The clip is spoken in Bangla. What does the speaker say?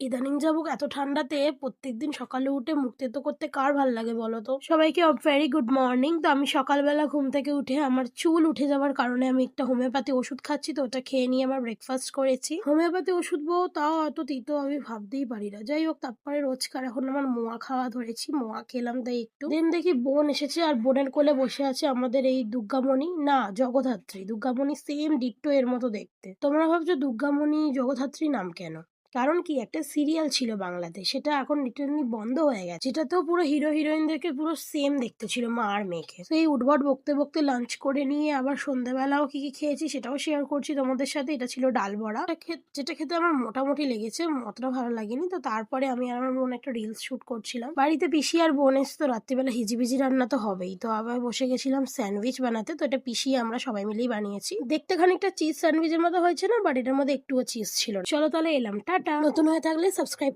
ইদানিং যাবুক এত ঠান্ডাতে প্রত্যেকদিন সকালে উঠে মুখ তেতো করতে কার ভাল লাগে বলো তো? সবাইকে ভেরি গুড মর্নিং। তো আমি সকালবেলা ঘুম থেকে উঠে আমার চুল উঠে যাওয়ার কারণে আমি একটা হোমিওপ্যাথি ওষুধ খাচ্ছি, তো ওটা খেয়ে নিয়ে আমার ব্রেকফাস্ট করেছি। হোমিওপ্যাথি ওষুধ তাও অত তিতো আমি ভাবতেই পারি না। যাই হোক, তারপরে রোজকার এখন আমার মোয়া খাওয়া ধরেছি। মোয়া খেলাম তাই একটু। দেন দেখি বোন এসেছে আর বোনের কোলে বসে আছে আমাদের এই দুর্গামণি, না জগদ্ধাত্রী। দুর্গামণি সেম ডিট্টো এর মতো দেখতে। তোমরা ভাবছো দুর্গামণি জগদ্ধাত্রী নাম কেন? কারণ কি, একটা সিরিয়াল ছিল বাংলাতে, সেটা এখন রিটেনলি বন্ধ হয়ে গেছে। যেটাতেও পুরো হিরো হিরোইনদেরকে পুরো সেম দেখতে ছিল, মা আর মেয়েকে। তো এই উদ্ভট বকতে বকতে লাঞ্চ করে নিয়ে আবার সন্ধ্যাবেলাও কি কি খেয়েছি সেটাও শেয়ার করছি তোমাদের সাথে। এটা ছিল ডাল বড়া, যেটা খেতে আমার মোটামুটি লেগেছে, অতটা ভালো লাগেনি। তো তারপরে আমি আর আমার বোন একটা রিলস শুট করছিলাম। বাড়িতে পিসি আর বোন এসে তো রাত্রিবেলা হিজিবিজি রান্না তো হবেই, তো আবার বসে গেছিলাম স্যান্ডউইচ বানাতে। তো এটা পিসি আমরা সবাই মিলেই বানিয়েছি। দেখতে খানিকটা চিজ স্যান্ডউইচের মতো হয়েছে না, বাট এটার মধ্যে একটুও চিজ ছিল না। চলো তাহলে এলাম, টাটা। নতুন হয়ে থাকলে সাবস্ক্রাইব